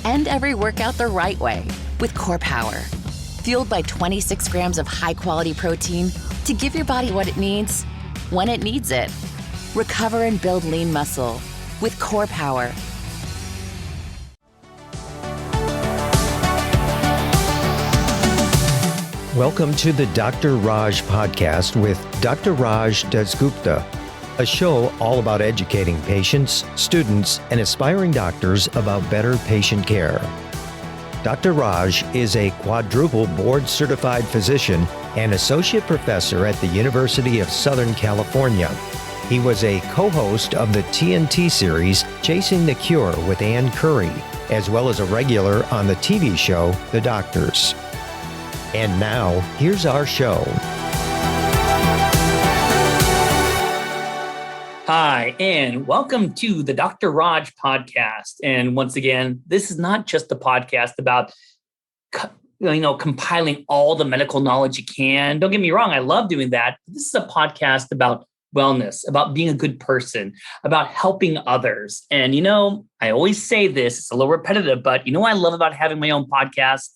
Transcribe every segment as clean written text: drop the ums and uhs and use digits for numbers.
End every workout the right way with Core Power. Fueled by 26 grams of high-quality protein to give your body what it needs when it needs it. Recover and build lean muscle with Core Power. Welcome to the Dr. Raj Podcast with Dr. Raj Dasgupta, a show all about educating patients, students, and aspiring doctors about better patient care. Dr. Raj is a quadruple board-certified physician and associate professor at the University of Southern California. He was a co-host of the TNT series Chasing the Cure with Ann Curry, as well as a regular on the TV show The Doctors. And now, here's our show. Hi, and welcome to the Dr. Raj Podcast. And once again, this is not just a podcast about, compiling all the medical knowledge you can. Don't get me wrong, I love doing that. This is a podcast about wellness, about being a good person, about helping others. And, I always say this, it's a little repetitive, but what I love about having my own podcast?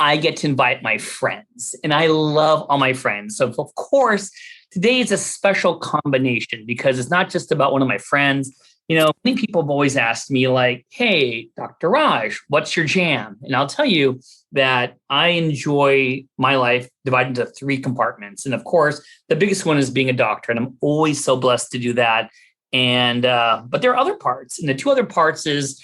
I get to invite my friends, and I love all my friends. So, of course, today is a special combination because it's not just about one of my friends. Many people have always asked me like, hey, Dr. Raj, what's your jam? And I'll tell you that I enjoy my life divided into three compartments. And of course, the biggest one is being a doctor. And I'm always so blessed to do that. And but there are other parts. And the two other parts is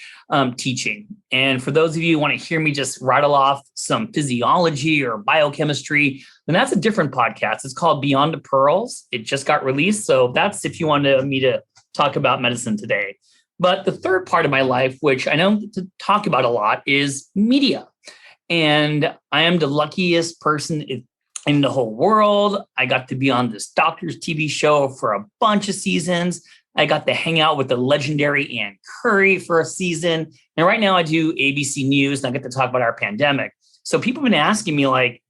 teaching. And for those of you who want to hear me just rattle off some physiology or biochemistry, then that's a different podcast. It's called Beyond the Pearls. It just got released. So that's if you wanted me to talk about medicine today. But the third part of my life, which I don't get to talk about a lot, is media. And I am the luckiest person in the whole world. I got to be on this doctor's TV show for a bunch of seasons. I got to hang out with the legendary Ann Curry for a season. And right now I do ABC News and I get to talk about our pandemic. So people have been asking me like,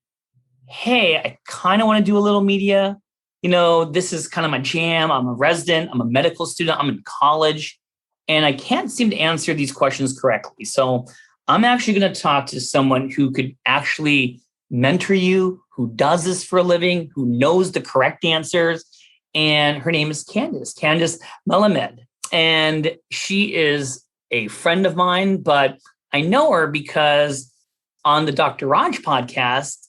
hey, I kind of want to do a little media. This is kind of my jam. I'm a resident. I'm a medical student. I'm in college. And I can't seem to answer these questions correctly. So I'm actually going to talk to someone who could actually mentor you, who does this for a living, who knows the correct answers. And her name is Candis Melamed. And she is a friend of mine, but I know her because on the Dr. Raj podcast,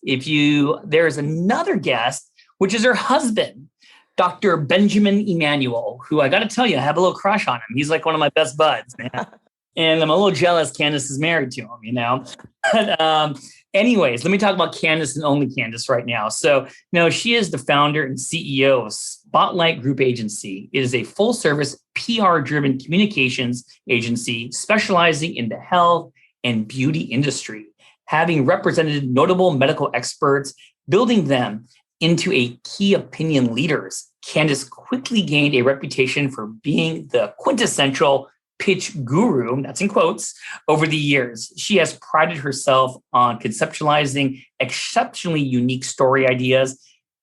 there's another guest, which is her husband, Dr. Benjamin Emanuel, who I got to tell you, I have a little crush on him. He's like one of my best buds, man. And I'm a little jealous Candis is married to him, But anyways, let me talk about Candis and only Candis right now. So, she is the founder and CEO of Spotlight Group Agency. It is a full-service PR-driven communications agency specializing in the health and beauty industry, having represented notable medical experts, building them into a key opinion leaders. Candis quickly gained a reputation for being the quintessential pitch guru, that's in quotes, over the years. She has prided herself on conceptualizing exceptionally unique story ideas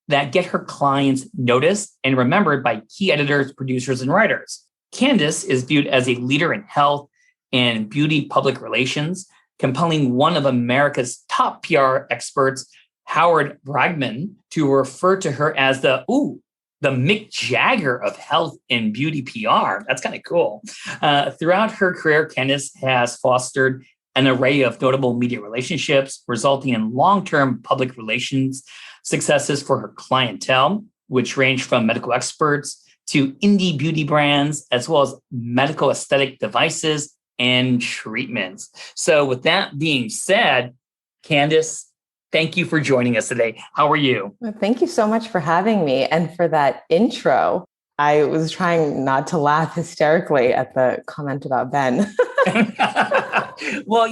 that get her clients noticed and remembered by key editors, producers, and writers. Candis is viewed as a leader in health and beauty public relations, compelling one of America's top PR experts, Howard Bragman, to refer to her as the Mick Jagger of health and beauty PR. That's kind of cool. Throughout her career, Candis has fostered an array of notable media relationships, resulting in long-term public relations successes for her clientele, which range from medical experts to indie beauty brands, as well as medical aesthetic devices and treatments. So with that being said, Candis, thank you for joining us today. How are you? Well, thank you so much for having me and for that intro. I was trying not to laugh hysterically at the comment about Ben. Well,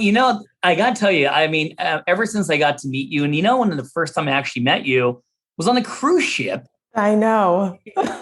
I got to tell you, ever since I got to meet you, and one of the first time I actually met you was on a cruise ship. I know.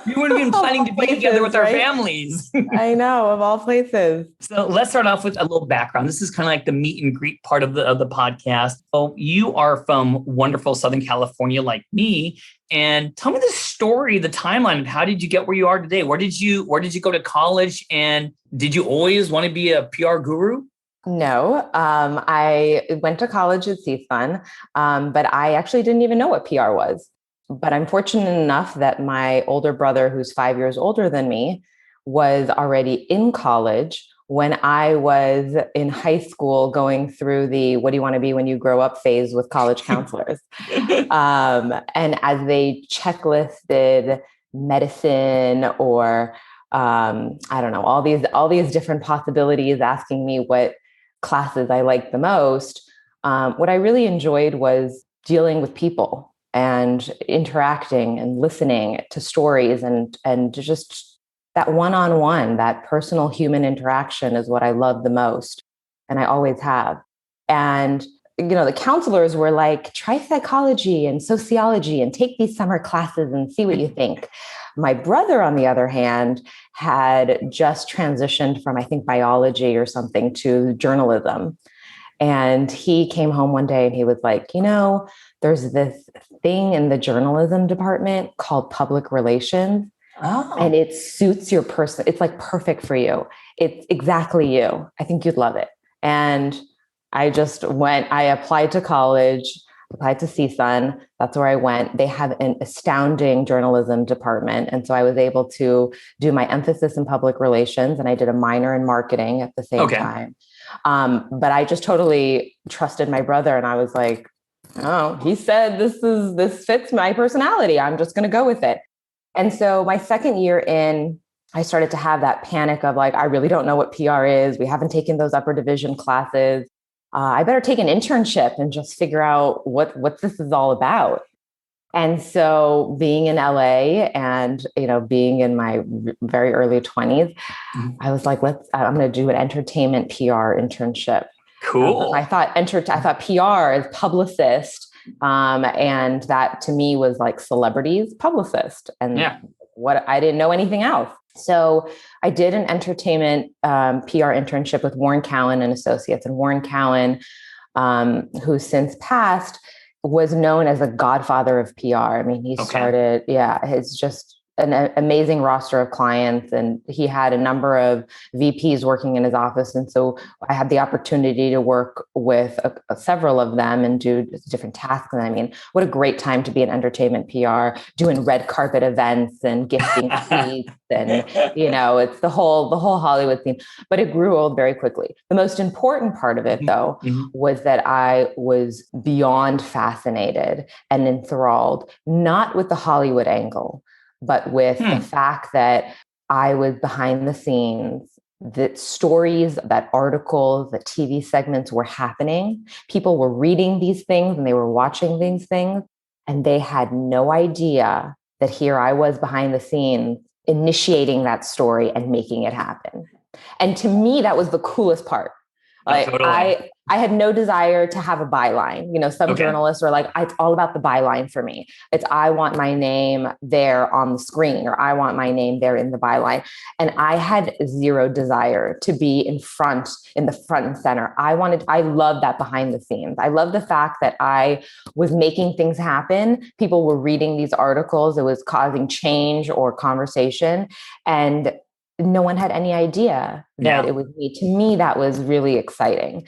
We weren't even planning to be together with our families. I know, of all places. So let's start off with a little background. This is kind of like the meet and greet part of the podcast. So you are from wonderful Southern California like me. And tell me the story, the timeline of how did you get where you are today? Where did you go to college? And did you always want to be a PR guru? No, I went to college at CSUN, but I actually didn't even know what PR was. But I'm fortunate enough that my older brother, who's 5 years older than me, was already in college when I was in high school going through the what do you want to be when you grow up phase with college counselors. And as they checklisted medicine or I don't know, all these different possibilities, asking me what classes I liked the most. What I really enjoyed was dealing with people and interacting and listening to stories and just that one-on-one, that personal human interaction is what I love the most. And I always have. And the counselors were like, try psychology and sociology and take these summer classes and see what you think. My brother, on the other hand, had just transitioned from, I think, biology or something to journalism. And he came home one day and he was like, there's this thing in the journalism department called public relations. Oh. And it suits your person. It's like perfect for you. It's exactly you. I think you'd love it. And I applied to college, applied to CSUN. That's where I went. They have an astounding journalism department. And so I was able to do my emphasis in public relations, and I did a minor in marketing at the same time. But I just totally trusted my brother, and I was like, oh, he said this fits my personality. I'm just going to go with it. And so my second year in, I started to have that panic of like, I really don't know what PR is. We haven't taken those upper division classes. I better take an internship and just figure out what this is all about. And so being in LA and, being in my very early 20s, I was like, I'm going to do an entertainment PR internship. Cool. I thought PR is Publicist. And that to me was like celebrities Publicist. And what I didn't know anything else. So I did an entertainment PR internship with Warren Cowan and Associates. And Warren Cowan, who's since passed, was known as the godfather of PR. I mean, he started, it's just an amazing roster of clients, and he had a number of VPs working in his office. And so I had the opportunity to work with several of them and do different tasks. And I mean, what a great time to be in entertainment PR, doing red carpet events and gifting seats. And, it's the whole Hollywood scene, but it grew old very quickly. The most important part of it, though, was that I was beyond fascinated and enthralled, not with the Hollywood angle, but with the fact that I was behind the scenes, that stories, that articles, that TV segments were happening. People were reading these things and they were watching these things, and they had no idea that here I was behind the scenes initiating that story and making it happen. And to me, that was the coolest part. Like I had no desire to have a byline. Some journalists are like, it's all about the byline for me. It's, I want my name there on the screen, or I want my name there in the byline. And I had zero desire to be in the front and center. I love that behind the scenes. I love the fact that I was making things happen. People were reading these articles. It was causing change or conversation. And no one had any idea that it was me. To me, that was really exciting.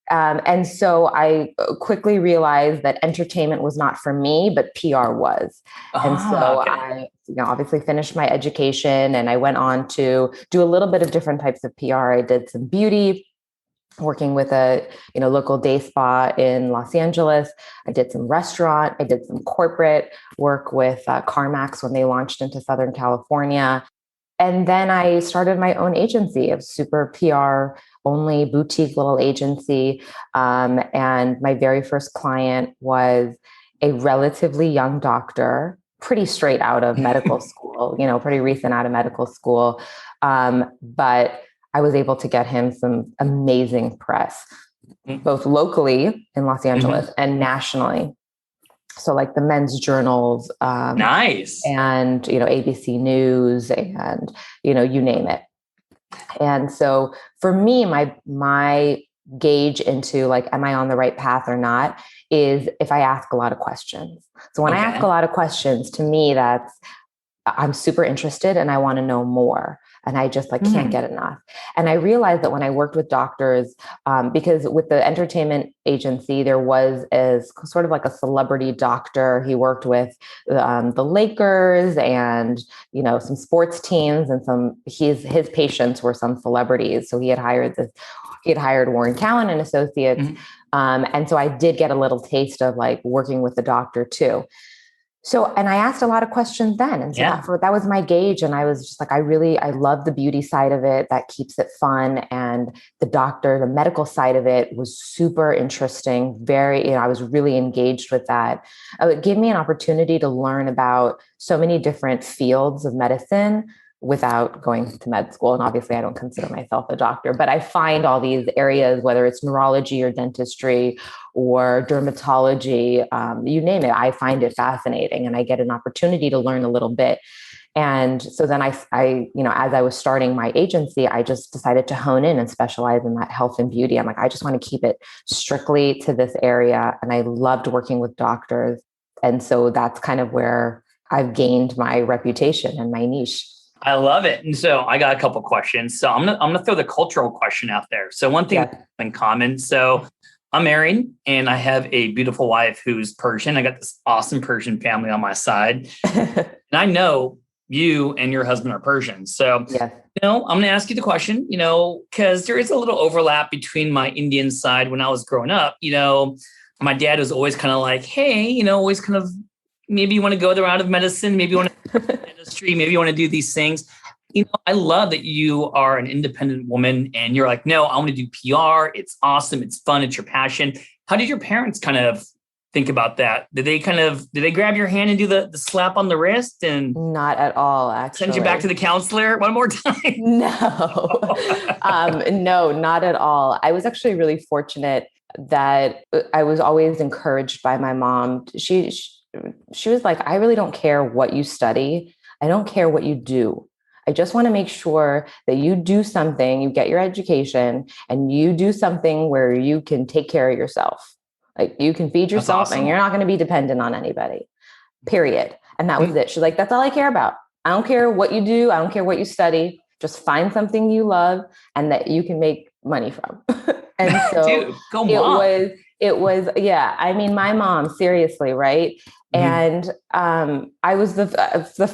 And so I quickly realized that entertainment was not for me, but PR was. And so I obviously finished my education, and I went on to do a little bit of different types of PR. I did some beauty, working with a local day spa in Los Angeles. I did some restaurant. I did some corporate work with CarMax when they launched into Southern California. And then I started my own agency, a super PR only boutique little agency. And my very first client was a relatively young doctor, pretty straight out of medical school, pretty recent out of medical school. But I was able to get him some amazing press, both locally in Los Angeles and nationally. So like the men's journals, nice, and, ABC News and, you name it. And so for me, my gauge into like, am I on the right path or not, is if I ask a lot of questions. So when I ask a lot of questions, to me, I'm super interested and I want to know more. And I just like can't get enough. And I realized that when I worked with doctors, because with the entertainment agency, there was as sort of like a celebrity doctor. He worked with the Lakers and, you know, some sports teams, and his patients were some celebrities. So he had hired Warren Cowan and Associates. And so I did get a little taste of like working with the doctor too. So, and I asked a lot of questions then. And so that was my gauge. And I was just like, I love the beauty side of it. That keeps it fun. And the medical side of it was super interesting. I was really engaged with that. It gave me an opportunity to learn about so many different fields of medicine without going to med school. And obviously I don't consider myself a doctor, but I find all these areas, whether it's neurology or dentistry or dermatology, you name it, I find it fascinating, and I get an opportunity to learn a little bit. And so then I, you know, as I was starting my agency, I just decided to hone in and specialize in that health and beauty. I'm like, I just want to keep it strictly to this area. And I loved working with doctors. And so that's kind of where I've gained my reputation and my niche. I love it. And so I got a couple of questions. So I'm gonna throw the cultural question out there. So one thing in common. So I'm married and I have a beautiful wife who's Persian. I got this awesome Persian family on my side. And I know you and your husband are Persian. So, you know, I'm going to ask you the question, you know, because there is a little overlap between my Indian side. When I was growing up, you know, my dad was always kind of like, hey, you know, always kind of, maybe you want to go the route of medicine, maybe you want to do the industry, maybe you want to do these things. You know, I love that you are an independent woman and you're like, no, I want to do PR. It's awesome. It's fun. It's your passion. How did your parents kind of think about that? Did they grab your hand and do the slap on the wrist and not at all, actually send you back to the counselor one more time? No, no, not at all. I was actually really fortunate that I was always encouraged by my mom. She was like, I really don't care what you study. I don't care what you do. I just want to make sure that you do something, you get your education and you do something where you can take care of yourself. Like you can feed yourself and you're not going to be dependent on anybody, period. And that was it. She's like, that's all I care about. I don't care what you do. I don't care what you study. Just find something you love and that you can make money from. And so Dude, go mom. it was, yeah. I mean, my mom, seriously. Right. And, I was the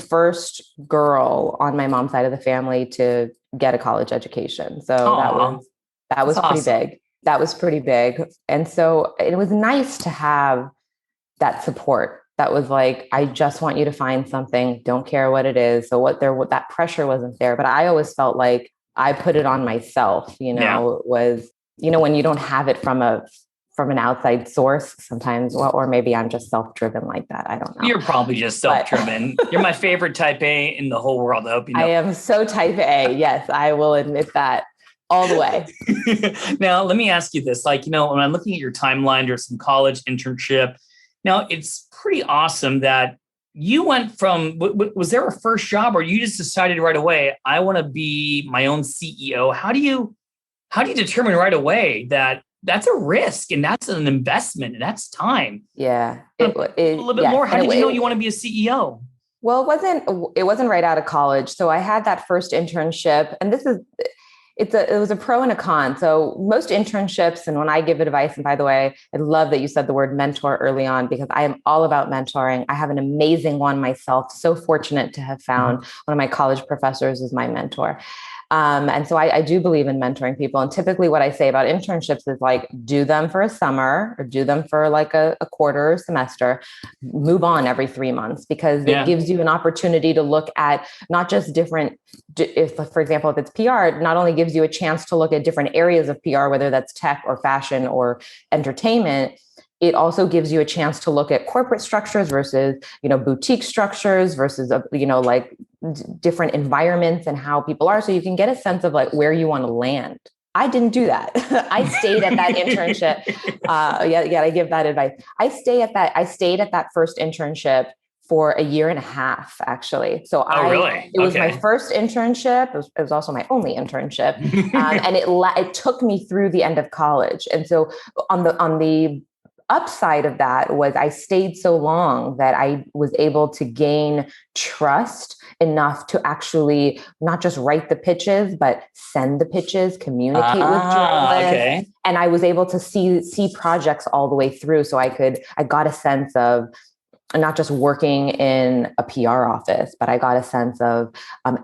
first girl on my mom's side of the family to get a college education. So that was pretty big. That was pretty big. And so it was nice to have that support. That was like, I just want you to find something. Don't care what it is. So what that pressure wasn't there, but I always felt like I put it on myself, you know, it was, you know, when you don't have it from an outside source sometimes, or maybe I'm just self-driven like that. I don't know. You're probably just self-driven. You're my favorite type A in the whole world. I hope you know. I am so type A. Yes, I will admit that all the way. Now, let me ask you this. Like, you know, when I'm looking at your timeline, there's some college internship. Now, it's pretty awesome that you went from, was there a first job or you just decided right away, I want to be my own CEO? How do you determine right away that that's a risk and that's an investment and that's time? Yeah. A little bit more. How did you know you want to be a CEO? Well, it wasn't right out of college. So I had that first internship, and it was a pro and a con. So most internships, and when I give advice, and by the way, I love that you said the word mentor early on, because I am all about mentoring. I have an amazing one myself. So fortunate to have found one of my college professors as my mentor. And so I do believe in mentoring people. And typically what I say about internships is like, do them for a summer or do them for like a quarter or semester, move on every 3 months, because it gives you an opportunity to look at not just different, for example, if it's PR, it not only gives you a chance to look at different areas of PR, whether that's tech or fashion or entertainment, it also gives you a chance to look at corporate structures versus, you know, boutique structures versus, you know, like different environments and how people are. So you can get a sense of like where you want to land. I didn't do that. I stayed at that internship. I give that advice. I stayed at that first internship for a year and a half, actually. So really? It was my first internship. It was also my only internship. And it took me through the end of college. And so on the upside of that was I stayed so long that I was able to gain trust enough to actually not just write the pitches, but send the pitches, communicate with journalists. Okay. And I was able to see projects all the way through. So I got a sense of not just working in a PR office, but I got a sense of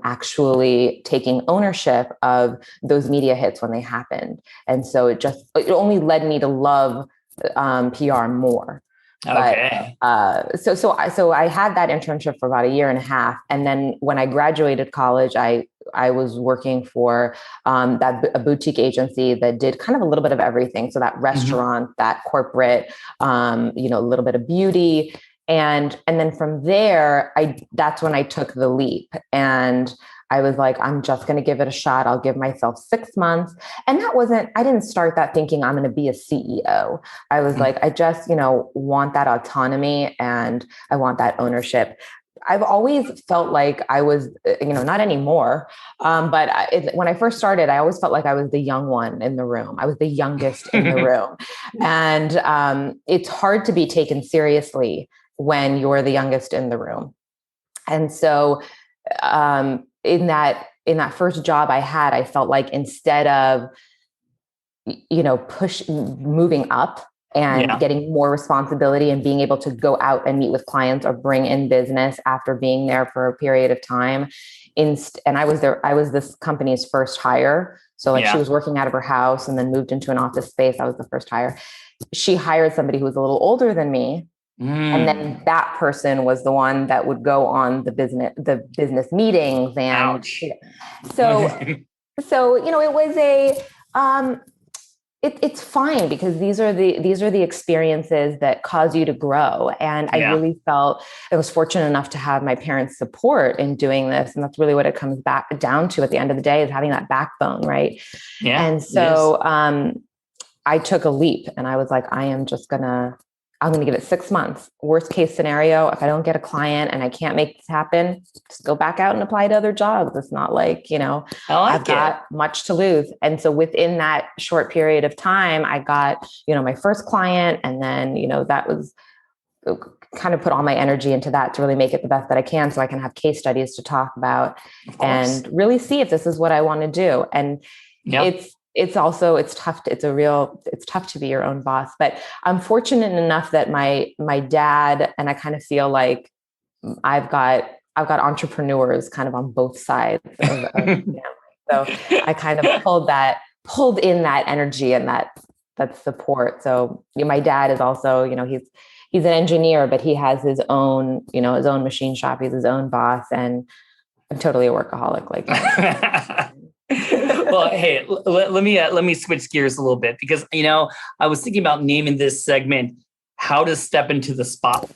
actually taking ownership of those media hits when they happened. And so it only led me to love PR more. Okay. But, so I had that internship for about a year and a half. And then when I graduated college, I was working for a boutique agency that did kind of a little bit of everything. So that restaurant, that corporate, a little bit of beauty. And then from there, that's when I took the leap. And I was like, I'm just going to give it a shot. I'll give myself 6 months. And I didn't start that thinking I'm going to be a CEO. I was like, I just, want that autonomy and I want that ownership. I've always felt like I was, not anymore. But when I first started, I always felt like I was the young one in the room. I was the youngest in the room. And it's hard to be taken seriously when you're the youngest in the room. And so in that first job I had, I felt like instead of, moving up and getting more responsibility and being able to go out and meet with clients or bring in business after being there for a period of time. And I was this company's first hire. So she was working out of her house and then moved into an office space. I was the first hire. She hired somebody who was a little older than me. And then that person was the one that would go on the business meetings. And so it was it's fine because these are the experiences that cause you to grow. And I really felt I was fortunate enough to have my parents' support in doing this. And that's really what it comes back down to at the end of the day, is having that backbone. Right. Yeah. And so I took a leap and I was like, I'm going to give it 6 months. Worst case scenario, if I don't get a client and I can't make this happen, just go back out and apply to other jobs. It's not like, I've got much to lose. And so within that short period of time, I got, my first client. And then, that was kind of put all my energy into that to really make it the best that I can so I can have case studies to talk about and really see if this is what I want to do. And it's tough. It's tough to be your own boss, but I'm fortunate enough that my dad, and I kind of feel like I've got entrepreneurs kind of on both sides of the family. So I kind of pulled in that energy and that support. So my dad is also, he's an engineer, but he has his own machine shop. He's his own boss, and I'm totally a workaholic like that. Well, hey, let me switch gears a little bit because, I was thinking about naming this segment, How to Step into the Spotlight.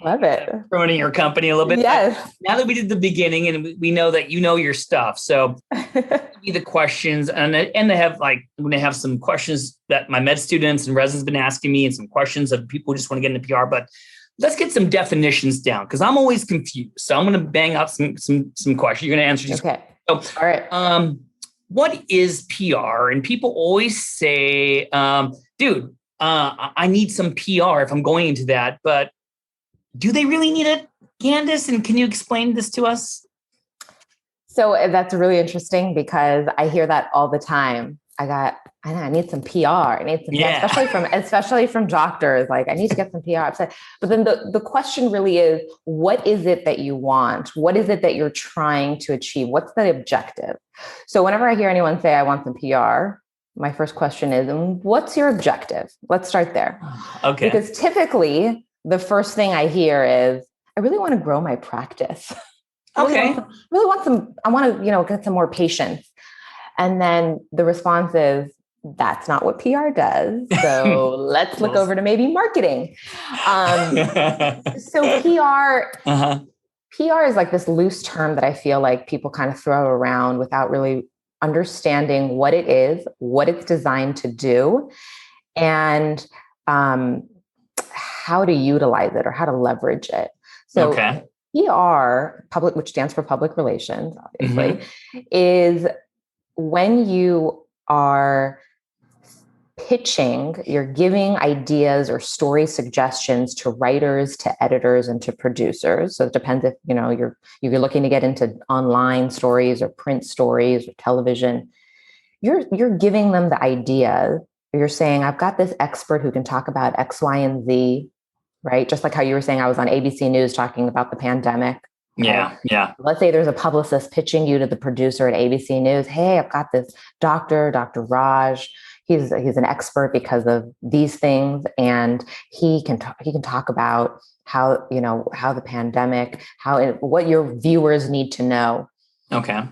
Love it. Promoting your company a little bit. Yes. Now that we did the beginning and we know that you know your stuff. So the questions and they have I'm going to have some questions that my med students and residents have been asking me and some questions of people who just want to get into PR, but let's get some definitions down because I'm always confused. So I'm going to bang out some questions. You're going to answer these. Okay. So, all right. What is PR? And people always say, dude, I need some PR if I'm going into that, but do they really need it, Candis? And can you explain this to us? So that's really interesting because I hear that all the time. I need some PR. I need some PR, especially from doctors. Like, I need to get some PR. But then the question really is, what is it that you want? What is it that you're trying to achieve? What's the objective? So whenever I hear anyone say, I want some PR, my first question is, what's your objective? Let's start there. Okay. Because typically the first thing I hear is, I really want to grow my practice. I want to get some more patients. And then the response is, that's not what PR does. So let's look over to maybe marketing. So PR is like this loose term that I feel like people kind of throw around without really understanding what it is, what it's designed to do, and how to utilize it or how to leverage it. So PR, which stands for public relations, obviously, is when you are pitching, you're giving ideas or story suggestions to writers, to editors, and to producers. So it depends if, you're looking to get into online stories or print stories or television. You're giving them the idea. You're saying, I've got this expert who can talk about X, Y, and Z, right? Just like how you were saying, I was on ABC News talking about the pandemic. Yeah. Let's say there's a publicist pitching you to the producer at ABC News. Hey, I've got this Dr. Raj. He's an expert because of these things, and he can talk about how the pandemic, what your viewers need to know. Okay.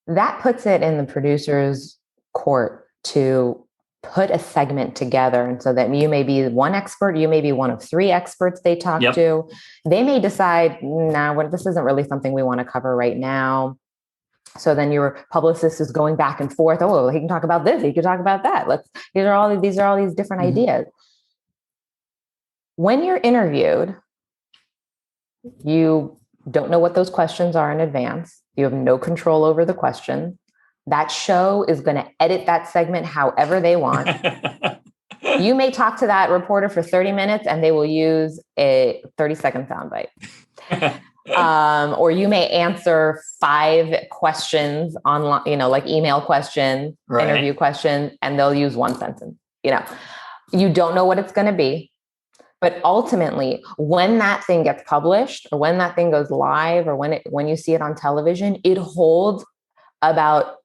That puts it in the producer's court to put a segment together. And so that you may be one expert, you may be one of three experts they talk to. They may decide, this isn't really something we want to cover right now. So then your publicist is going back and forth. Oh, he can talk about this. He can talk about that. These are all these different ideas. When you're interviewed, you don't know what those questions are in advance. You have no control over the question. That show is going to edit that segment however they want. You may talk to that reporter for 30 minutes and they will use a 30-second soundbite. Or you may answer 5 questions online, like email questions, interview questions, and they'll use 1 sentence. You don't know what it's going to be. But ultimately, when that thing gets published or when that thing goes live or when you see it on television, it holds about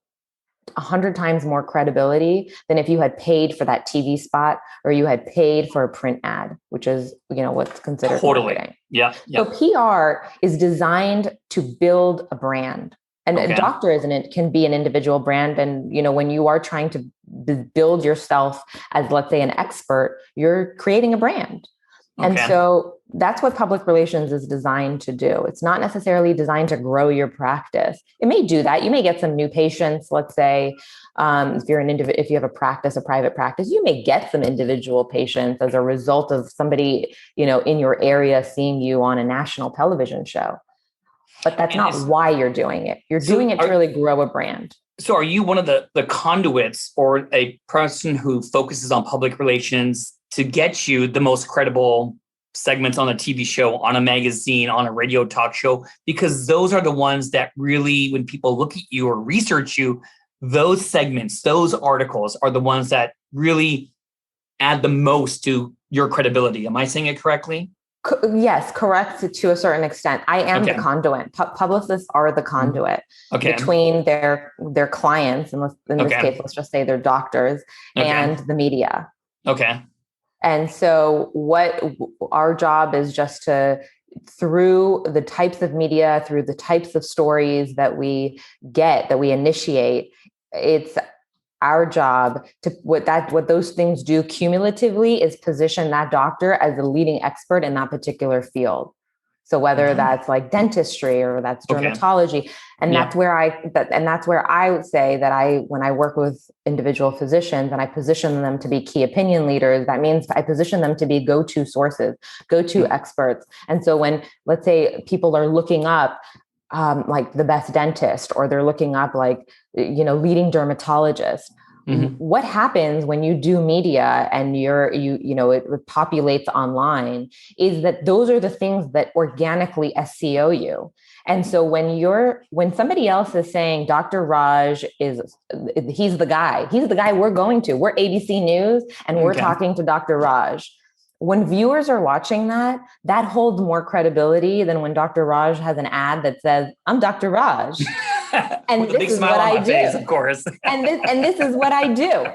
100 times more credibility than if you had paid for that TV spot or you had paid for a print ad, which is, what's considered marketing. Yeah. So PR is designed to build a brand. And a doctor can be an individual brand. And, when you are trying to build yourself as, let's say, an expert, you're creating a brand. And so that's what public relations is designed to do. It's not necessarily designed to grow your practice. It may do that. You may get some new patients. Let's say if you have a private practice, you may get some individual patients as a result of somebody, in your area seeing you on a national television show. But that's not why you're doing it. You're doing it to really grow a brand. So are you one of the conduits or a person who focuses on public relations to get you the most credible segments on a TV show, on a magazine, on a radio talk show? Because those are the ones that really, when people look at you or research you, those segments, those articles are the ones that really add the most to your credibility. Am I saying it correctly? Yes, correct to a certain extent. I am the conduit. Publicists are the conduit between their clients, and in this case, let's just say they're doctors, and the media. Okay. And so what our job is just to, through the types of media, through the types of stories that we get, that we initiate, it's our job to what those things do cumulatively is position that doctor as a leading expert in that particular field. So whether that's like dentistry or that's dermatology, and that's where I would say that when I work with individual physicians and I position them to be key opinion leaders, that means I position them to be go-to sources, go-to experts. And so when, let's say, people are looking up like the best dentist, or they're looking up like, leading dermatologist. What happens when you do media and it populates online is that those are the things that organically SEO you. And so when somebody else is saying Dr. Raj he's the guy we're going to, we're ABC News and we're talking to Dr. Raj. When viewers are watching that holds more credibility than when Dr. Raj has an ad that says, I'm Dr. Raj. And this is what I do. Face, of course. and this is what I do.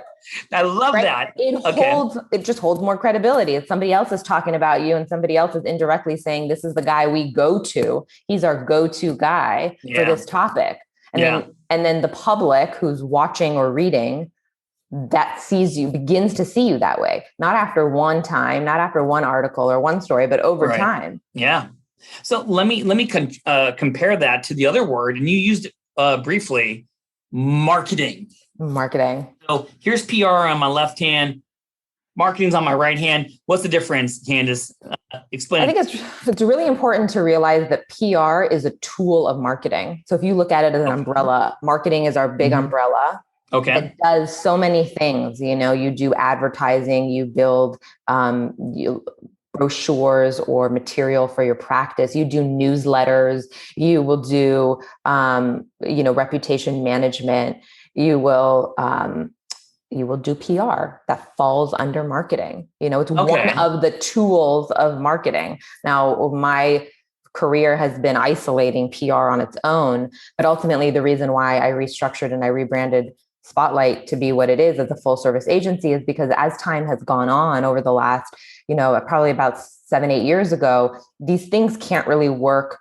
I love that. It just holds more credibility. If somebody else is talking about you and somebody else is indirectly saying, this is the guy we go to, he's our go-to guy for this topic. And then the public who's watching or reading that begins to see you that way. Not after one time, not after one article or one story, but over time. Yeah. So let me compare that to the other word, and you used it briefly, marketing. So here's PR on my left hand, marketing's on my right hand. What's the difference, Candis? Explain. I think it's really important to realize that PR is a tool of marketing. So if you look at it as an umbrella, marketing is our big umbrella. Okay. It does so many things. You do advertising, you build brochures or material for your practice. You do newsletters. You will do, reputation management. You will do PR that falls under marketing. It's one of the tools of marketing. Now, my career has been isolating PR on its own, but ultimately the reason why I restructured and I rebranded Spotlight to be what it is as a full service agency is because as time has gone on over the last, probably about 7-8 years ago, these things can't really work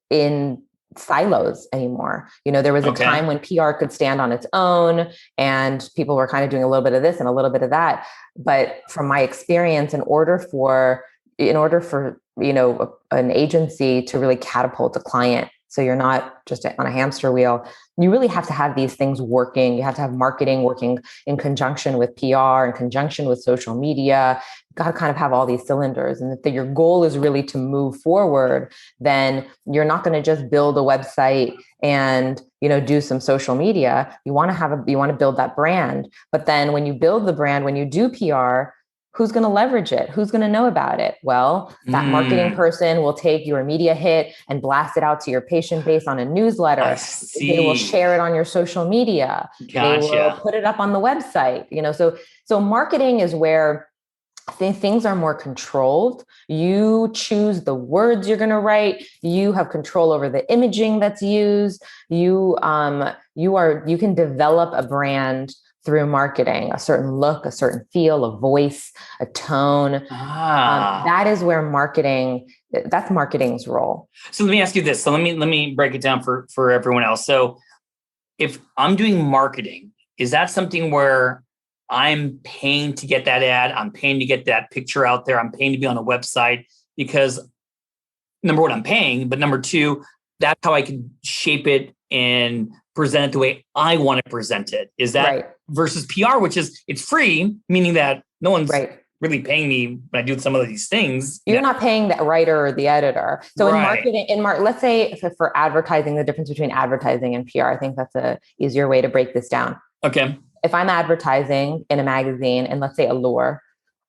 in silos anymore. There was a time when PR could stand on its own and people were kind of doing a little bit of this and a little bit of that. But from my experience, in order for an agency to really catapult a client, so you're not just on a hamster wheel, you really have to have these things working. You have to have marketing working in conjunction with PR, in conjunction with social media. You've got to kind of have all these cylinders. And if your goal is really to move forward, then you're not going to just build a website and, do some social media. You want to build that brand. But then when you build the brand, when you do PR, who's going to leverage it? Who's going to know about it? Well, that marketing person will take your media hit and blast it out to your patient base on a newsletter. They will share it on your social media. They will put it up on the website. So marketing is where things are more controlled. You choose the words you're going to write. You have control over the imaging that's used. You can develop a brand through marketing, a certain look, a certain feel, a voice, a tone. That is where that's marketing's role. So let me ask you this. So let me break it down for everyone else. So if I'm doing marketing, is that something where I'm paying to get that ad? I'm paying to get that picture out there. I'm paying to be on a website because number one, I'm paying, but number two, that's how I can shape it and present it the way I want to present it. Is that right? Versus PR, which is it's free, meaning that no one's really paying me when I do some of these things. You're not paying the writer or the editor. So in marketing, let's say for advertising, the difference between advertising and PR, I think that's a easier way to break this down. Okay. If I'm advertising in a magazine and let's say Allure,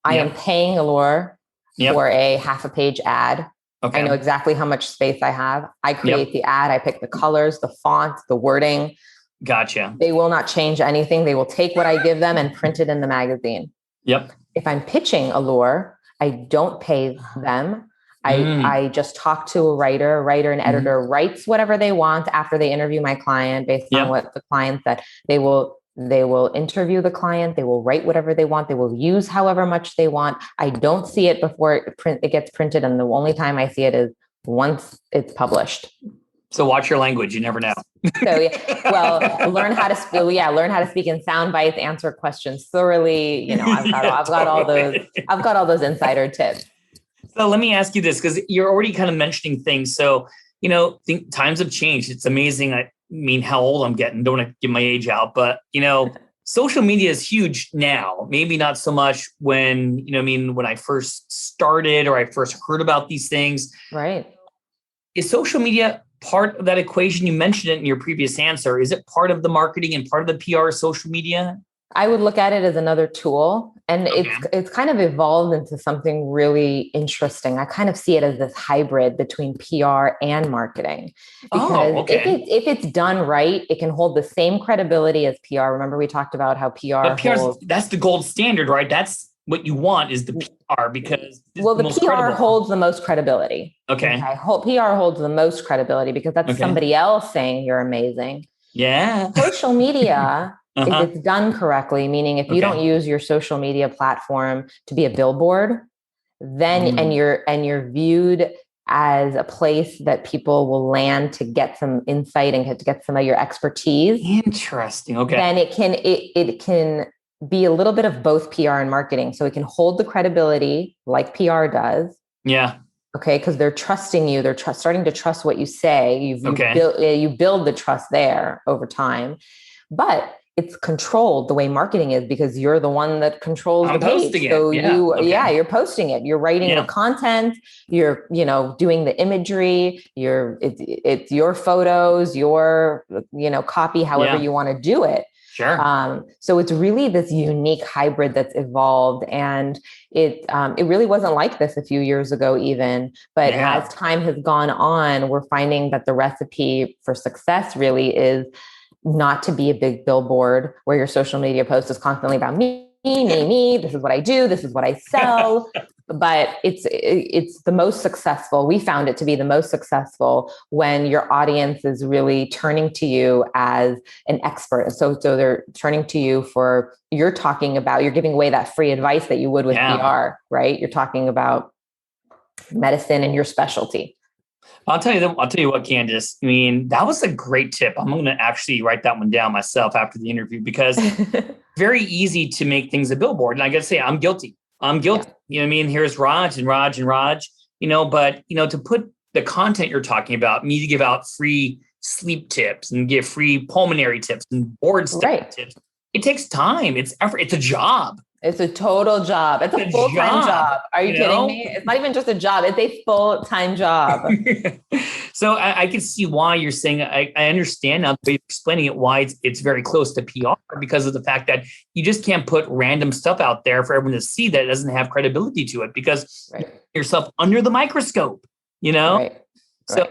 I am paying Allure for a half a page ad. Okay. I know exactly how much space I have. I create the ad. I pick the colors, the font, the wording. Gotcha. They will not change anything. They will take what I give them and print it in the magazine. Yep. If I'm pitching Allure, I don't pay them. I just talk to a writer and editor writes whatever they want after they interview my client based on what the client said. They will interview the client. They will write whatever they want. They will use however much they want. I don't see it before it gets printed. And the only time I see it is once it's published. So watch your language. You never know. Learn how to speak in sound bites, answer questions thoroughly. I've got all those insider tips. So let me ask you this, because you're already kind of mentioning things. So, times have changed. It's amazing. I mean, how old I'm getting. Don't want to give my age out, but social media is huge now. Maybe not so much when, when I first started or I first heard about these things. Right. Is social media part of that equation? You mentioned it in your previous answer. Is it part of the marketing and part of the PR social media? I would look at it as another tool, and it's kind of evolved into something really interesting. I kind of see it as this hybrid between PR and marketing, because if it's done right, it can hold the same credibility as PR. Remember, we talked about how PR that's the gold standard, right? That's what you want, is the PR, because the PR holds the most credibility. Okay. PR holds the most credibility because that's somebody else saying you're amazing. Yeah. Social media. If it's done correctly, meaning if you don't use your social media platform to be a billboard, then and you're viewed as a place that people will land to get some insight and to get some of your expertise. Interesting. Okay. Then it can be a little bit of both PR and marketing. So it can hold the credibility like PR does. Yeah. Okay. Because they're trusting you. They're starting to trust what you say. You build the trust there over time. But it's controlled the way marketing is because you're the one that controls the page. So you're posting it, you're writing the content, you're, doing the imagery, it's your photos, your, copy, however you want to do it. Sure. So it's really this unique hybrid that's evolved, and it really wasn't like this a few years ago even, but as time has gone on, we're finding that the recipe for success really is not to be a big billboard where your social media post is constantly about me, this is what I do, this is what I sell. But it's the most successful. We found it to be the most successful when your audience is really turning to you as an expert. So they're turning to you you're giving away that free advice that you would with PR, right? You're talking about medicine and your specialty. I'll tell you what, Candis, I mean, that was a great tip. I'm going to actually write that one down myself after the interview, because very easy to make things a billboard. And I got to say, I'm guilty. Yeah. You know what I mean? Here's Raj and Raj and Raj, but, to put the content you're talking about, me to give out free sleep tips and give free pulmonary tips and board stuff tips. It takes time. It's effort. It's a job. It's a total job. It's a full-time job. Are you kidding me? It's not even just a job. It's a full-time job. So I can see why you're saying, I understand now the way you're explaining it, why it's very close to PR, because of the fact that you just can't put random stuff out there for everyone to see that doesn't have credibility to it, because yourself under the microscope, Right. So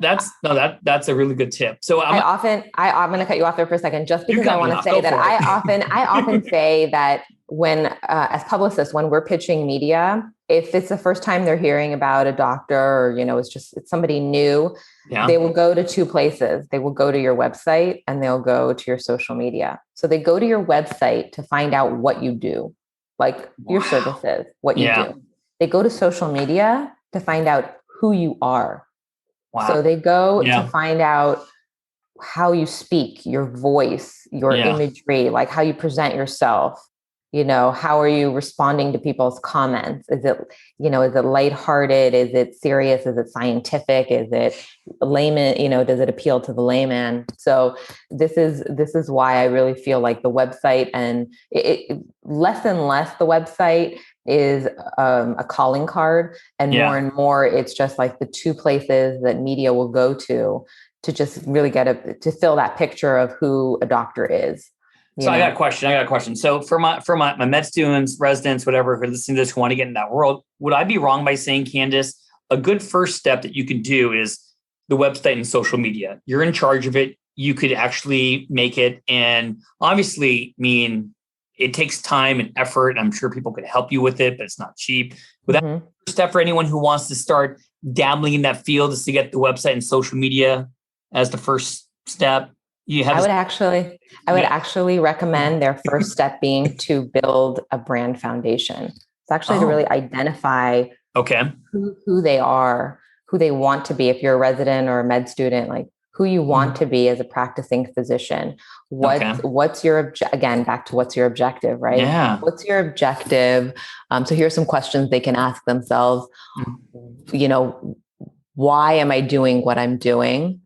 that's a really good tip. So I'm going to cut you off there for a second, just because I want to say that I often say that when, as publicists, when we're pitching media, if it's the first time they're hearing about a doctor, or, it's somebody new, they will go to two places. They will go to your website and they'll go to your social media. So they go to your website to find out what you do, like your services, what you do. They go to social media to find out who you are. Wow. So they go to find out how you speak, your voice, your imagery, like how you present yourself. How are you responding to people's comments? Is it lighthearted? Is it serious? Is it scientific? Is it layman? Does it appeal to the layman? So this is why I really feel like the website, and less and less the website is a calling card, and more it's just like the two places that media will go to just really to fill that picture of who a doctor is. So I got a question. So for my med students, residents, whatever, who are listening to this, who want to get in that world, would I be wrong by saying, Candis, a good first step that you can do is the website and social media? You're in charge of it. You could actually make it. And obviously, it takes time and effort. I'm sure people could help you with it, but it's not cheap. Would that be a first step for anyone who wants to start dabbling in that field, is to get the website and social media as the first step? I would actually recommend their first step being to build a brand foundation. It's actually to really identify who they are, who they want to be. If you're a resident or a med student, like who you want to be as a practicing physician. What's your back to what's your objective, right? Yeah. What's your objective? So here's some questions they can ask themselves. Why am I doing what I'm doing?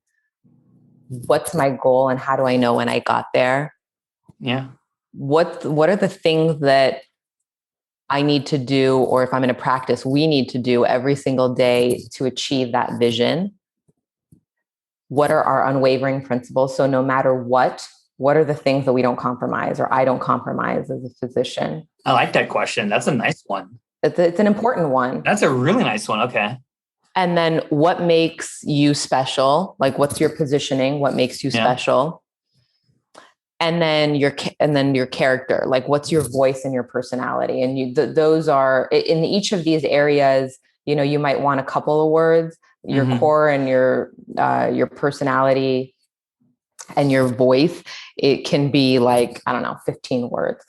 What's my goal, and how do I know when I got there? Yeah. What are the things that I need to do, or if I'm in a practice, we need to do every single day to achieve that vision? What are our unwavering principles? So no matter what are the things that we don't compromise, or I don't compromise as a physician? I like that question. That's a nice one. It's an important one. That's a really nice one. Okay. And then what makes you special? Like, what's your positioning? What makes you special? And then your character, like what's your voice and your personality? And those are in each of these areas, you might want a couple of words, your core and your personality and your voice. It can be like, 15 words.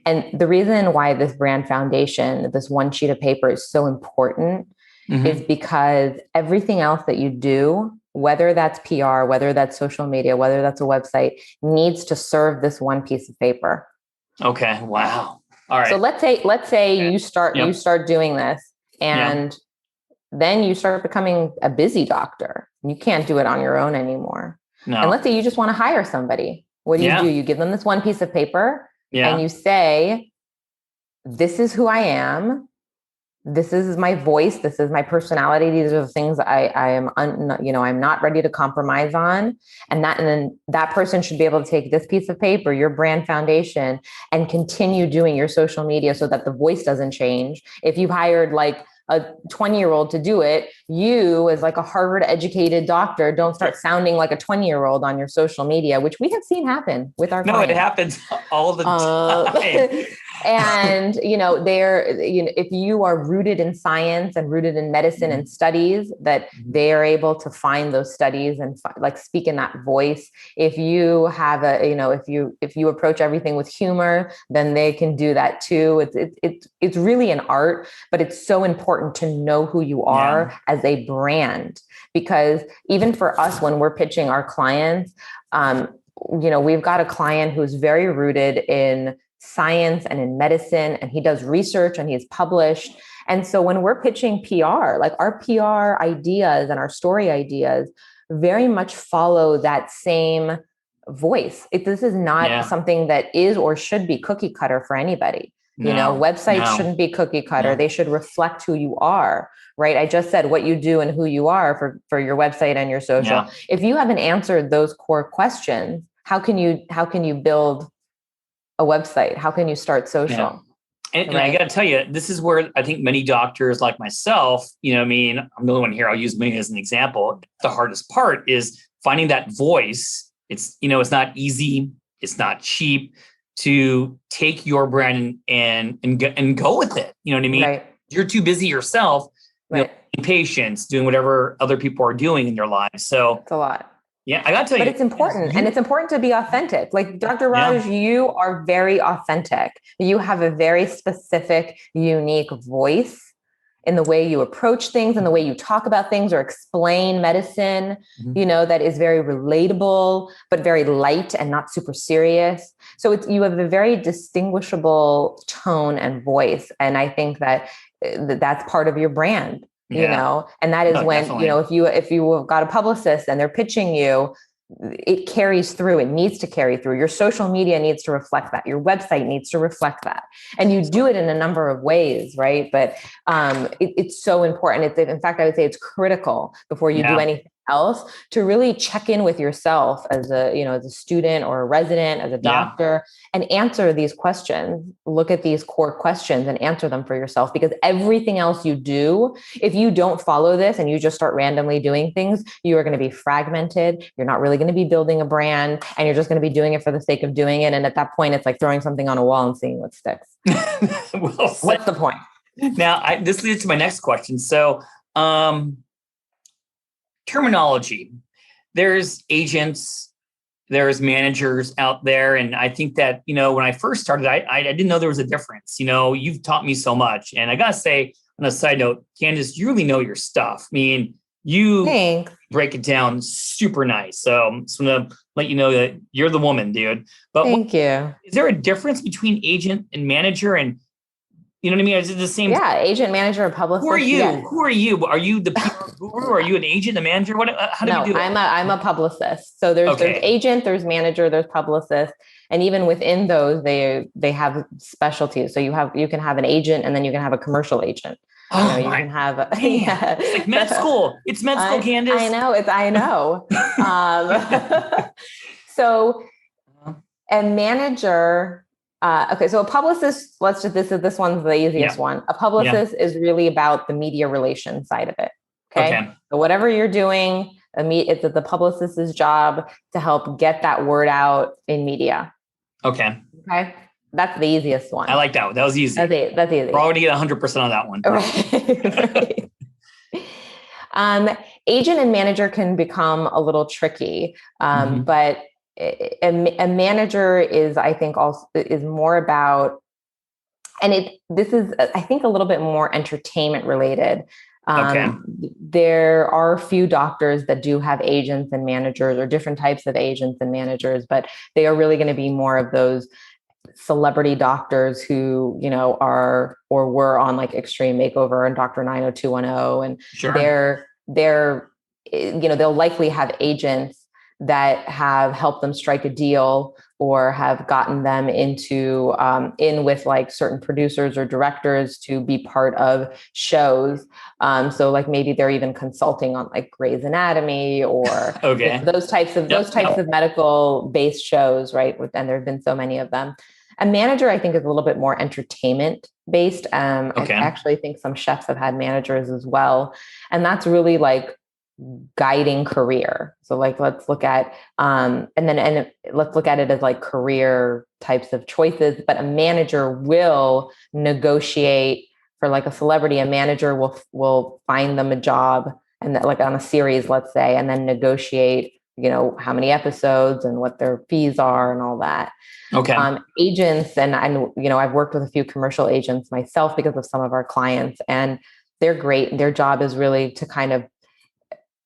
And the reason why this brand foundation, this one sheet of paper, is so important is because everything else that you do, whether that's PR, whether that's social media, whether that's a website, needs to serve this one piece of paper. Okay. Wow. All right. So let's say you start doing this, and then you start becoming a busy doctor. You can't do it on your own anymore. No. And let's say you just want to hire somebody. What do you do? You give them this one piece of paper and you say, this is who I am. This is my voice. This is my personality. These are the things I'm not ready to compromise on. And then that person should be able to take this piece of paper, your brand foundation, and continue doing your social media so that the voice doesn't change. If you've hired like a 20-year-old to do it, you as like a Harvard educated doctor, don't start sounding like a 20-year-old on your social media, which we have seen happen with our clients. No, it happens all the time. And, if you are rooted in science and rooted in medicine and studies, that they are able to find those studies and speak in that voice. If you have if you approach everything with humor, then they can do that too. It's really an art, but it's so important to know who you are as a brand, because even for us, when we're pitching our clients, we've got a client who's very rooted in science and in medicine, and he does research and he's published. And so when we're pitching PR, like our PR ideas and our story ideas very much follow that same voice. This is not something that is or should be cookie cutter for anybody. Websites shouldn't be cookie cutter. No. They should reflect who you are, right? I just said what you do and who you are for your website and your social. Yeah. If you haven't answered those core questions, how can you build a website? How can you start social? Yeah. And I got to tell you, this is where I think many doctors like myself, I'm the only one here, I'll use me as an example. The hardest part is finding that voice. It's, it's not easy. It's not cheap to take your brand and go with it. You know what I mean? Right. You're too busy yourself, patients, doing whatever other people are doing in their lives. So it's a lot. Yeah, I got to tell you. But it's important. And it's important to be authentic. Like Dr. Raj, you are very authentic. You have a very specific, unique voice in the way you approach things and the way you talk about things or explain medicine, that is very relatable, but very light and not super serious. So you have a very distinguishable tone and voice. And I think that that's part of your brand. And that is when, definitely. If you have got a publicist and they're pitching you, it carries through. It needs to carry through. Your social media needs to reflect that. Your website needs to reflect that. And you do it in a number of ways, right? But it's so important. In fact, I would say it's critical before you do anything else to really check in with yourself as a student or a resident, as a doctor, and answer these questions. Look at these core questions and answer them for yourself, because everything else you do, if you don't follow this and you just start randomly doing things, you are going to be fragmented. You're not really going to be building a brand, and you're just going to be doing it for the sake of doing it. And at that point, it's like throwing something on a wall and seeing what sticks. What's the point? Now, this leads to my next question. So, terminology. There's agents, there's managers out there. And I think that, when I first started, I didn't know there was a difference. You've taught me so much. And I got to say, on a side note, Candis, you really know your stuff. I mean, you break it down super nice. So I'm just going to let you know that you're the woman, dude. But Thank you. Is there a difference between agent and manager? And you know what I mean? Is it the same? Yeah, agent, manager, publicist. Who are you? Yes. Who are you? Are you the PR guru? Are you an agent, a manager? How do you do that? I'm a publicist. So there's agent, there's manager, there's publicist, and even within those, they have specialties. So you can have an agent, and then you can have a commercial agent. Oh, you can have It's like med school. It's med school, Candis. I know. So a manager. So a publicist, this one's the easiest one. A publicist is really about the media relations side of it. Okay. So whatever you're doing, it's the publicist's job to help get that word out in media. Okay. That's the easiest one. I like that one. That was easy. That's easy. We're already at 100% on that one. Right. Agent and manager can become a little tricky, but a manager is, I think, also is more about, and this is, I think, a little bit more entertainment related. There are a few doctors that do have agents and managers, or different types of agents and managers, but they are really going to be more of those celebrity doctors who, are or were on like Extreme Makeover and Dr. 90210, and they're they'll likely have agents that have helped them strike a deal or have gotten them into in with like certain producers or directors to be part of shows. So like maybe they're even consulting on like Grey's Anatomy or those types of medical based shows, right? And there have been so many of them. A manager, I think, is a little bit more entertainment based. I actually think some chefs have had managers as well. And that's really like guiding career. So like, let's look at, let's look at it as like career types of choices, but a manager will negotiate for like a celebrity. A manager will find them a job and like on a series, let's say, and then negotiate, how many episodes and what their fees are and all that. Agents, and I've worked with a few commercial agents myself because of some of our clients, and they're great. Their job is really to kind of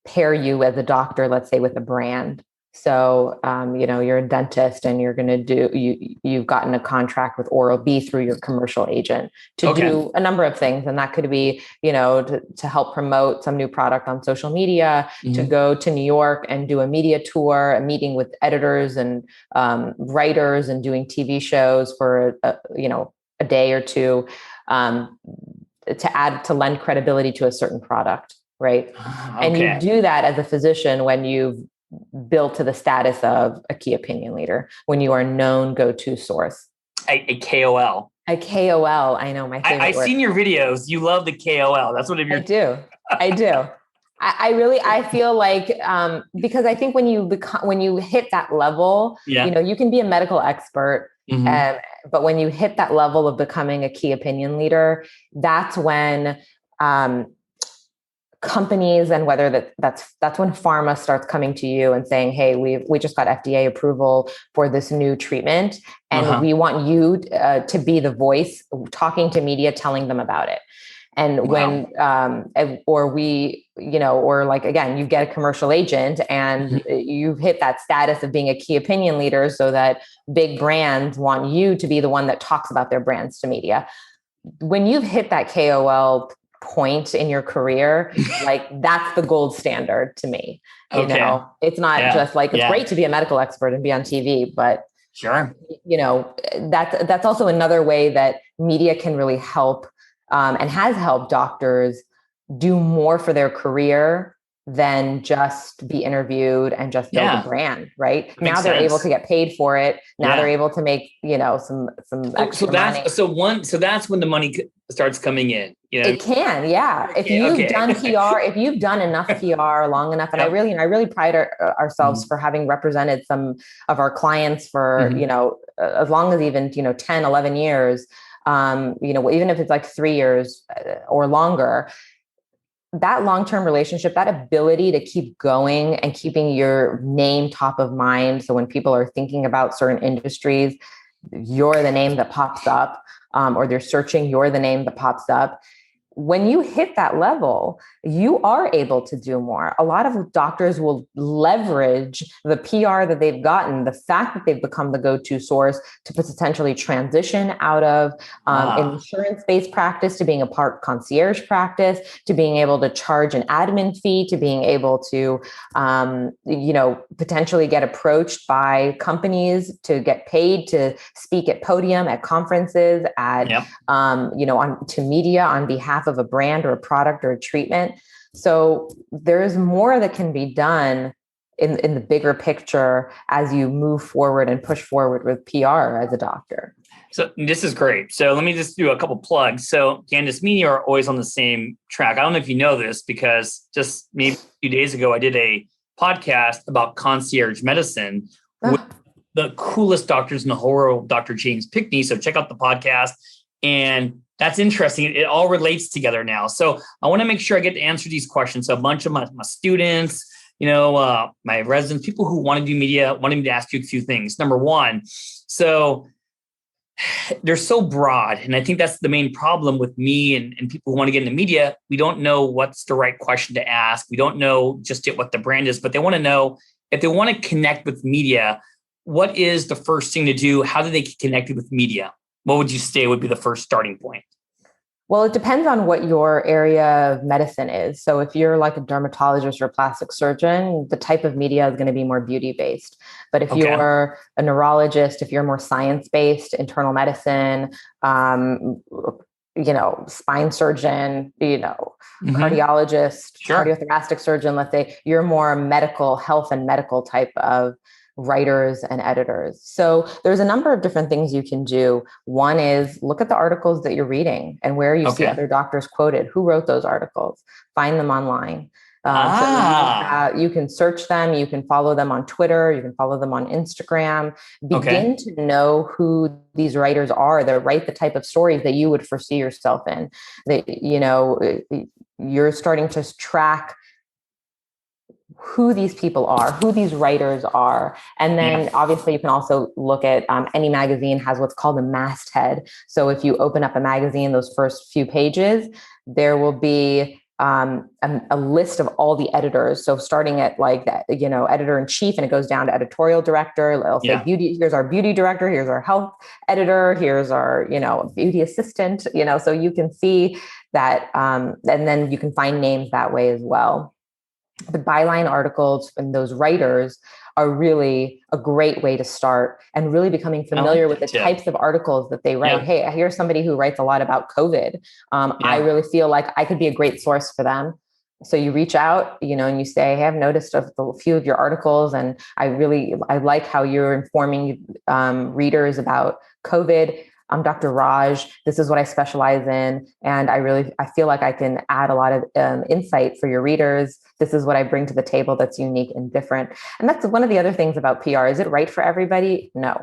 pair you as a doctor, let's say, with a brand. So, you're a dentist and you're going to you've gotten a contract with Oral-B through your commercial agent to do a number of things. And that could be, to help promote some new product on social media, to go to New York and do a media tour, a meeting with editors and writers and doing TV shows for, a day or two, to lend credibility to a certain product. Right. And you do that as a physician when you've built to the status of a key opinion leader, when you are known go-to source. A KOL. A KOL. I know, my favorite I've seen your videos. You love the KOL. That's what I do. I feel like, because I think when you hit that level, you can be a medical expert. But when you hit that level of becoming a key opinion leader, that's when, companies, and whether that's when pharma starts coming to you and saying, hey, we just got FDA approval for this new treatment, and we want you to be the voice talking to media, telling them about it. And when, or like, again, you get a commercial agent and you've hit that status of being a key opinion leader so that big brands want you to be the one that talks about their brands to media. When you've hit that KOL point in your career, like that's the gold standard to me. It's not just like, it's great to be a medical expert and be on TV, but that's also another way that media can really help, and has helped doctors do more for their career than just be interviewed and just build a brand, right? Now they're able to get paid for it. Now they're able to make, some extra money. So that's when the money starts coming in. It can, If you've done PR, if you've done enough PR long enough, and I really pride ourselves for having represented some of our clients for, as long as even, 10, 11 years, even if it's like 3 years or longer. That long-term relationship, that ability to keep going and keeping your name top of mind. So when people are thinking about certain industries, you're the name that pops up, or they're searching, you're the name that pops up. When you hit that level, you are able to do more. A lot of doctors will leverage the PR that they've gotten, the fact that they've become the go-to source, to potentially transition out of insurance-based practice to being a part concierge practice, to being able to charge an admin fee, to being able to, potentially get approached by companies to get paid to speak at podium, at conferences, to media on behalf of a brand or a product or a treatment. So there is more that can be done in the bigger picture as you move forward and push forward with PR as a doctor. So this is great. So let me just do a couple plugs. So Candis Media are always on the same track. I don't know if you know this, because just maybe a few days ago, I did a podcast about concierge medicine with the coolest doctors in the whole world, Dr. James Pickney. So check out the podcast. And that's interesting. It all relates together now. So I want to make sure I get to answer these questions. So a bunch of my students, my residents, people who want to do media, wanted me to ask you a few things. Number one, so they're so broad. And I think that's the main problem with me and people who want to get into media. We don't know what's the right question to ask. We don't know just yet what the brand is, but they want to know if they want to connect with media, what is the first thing to do? How do they get connected with media? What would you say would be the first starting point? Well, it depends on what your area of medicine is. So if you're like a dermatologist or plastic surgeon, the type of media is going to be more beauty based. But if you're a neurologist, if you're more science based, internal medicine, spine surgeon, cardiologist, cardiothoracic surgeon, let's say you're more medical health and medical type of writers and editors. So there's a number of different things you can do. One is look at the articles that you're reading and where you see other doctors quoted. Who wrote those articles? Find them online. So you can search them. You can follow them on Twitter. You can follow them on Instagram. Begin to know who these writers are that write the type of stories that you would foresee yourself in. That, you're starting to track who these people are, who these writers are. And then obviously you can also look at any magazine has what's called a masthead. So if you open up a magazine, those first few pages, there will be a list of all the editors. So starting at like that, editor in chief, and it goes down to editorial director. It'll say beauty. Here's our beauty director. Here's our health editor. Here's our, beauty assistant, so you can see that. And then you can find names that way as well. The byline articles and those writers are really a great way to start and really becoming familiar with the types of articles that they write. Hey, here's somebody who writes a lot about COVID. I really feel like I could be a great source for them. So you reach out, and you say, hey, I've noticed a few of your articles and I like how you're informing readers about COVID. I'm Dr. Raj. This is what I specialize in. And I feel like I can add a lot of insight for your readers. This is what I bring to the table that's unique and different. And that's one of the other things about PR. Is it right for everybody? No,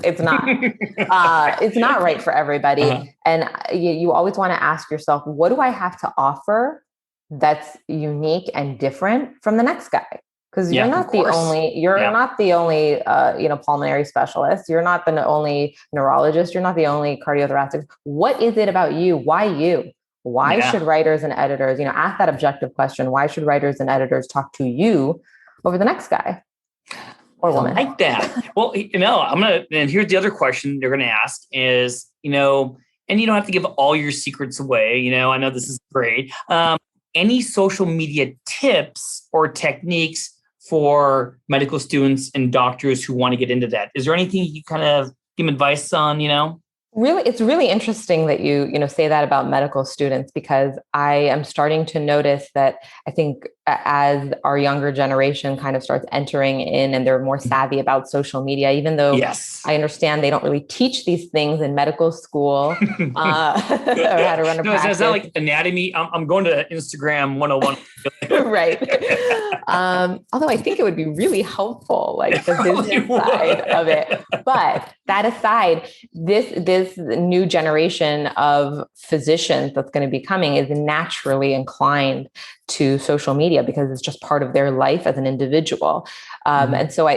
it's not. It's not right for everybody. And you always want to ask yourself, what do I have to offer that's unique and different from the next guy? Because you're not the only pulmonary specialist. You're not the only neurologist. You're not the only cardiothoracic. What is it about you? Why you? Why should writers and editors, ask that objective question? Why should writers and editors talk to you over the next guy or woman? I like that. Well, and here's the other question they're going to ask is, and you don't have to give all your secrets away. I know this is great. Any social media tips or techniques for medical students and doctors who want to get into that? Is there anything you kind of give advice on, Really, it's really interesting that you say that about medical students, because I am starting to notice that I think as our younger generation kind of starts entering in and they're more savvy about social media, even though I understand they don't really teach these things in medical school, or how to run a practice. Is that like anatomy? I'm going to Instagram 101. Right. Although I think it would be really helpful, like the business side of it. But that aside, this new generation of physicians that's going to be coming is naturally inclined to social media because it's just part of their life as an individual. And so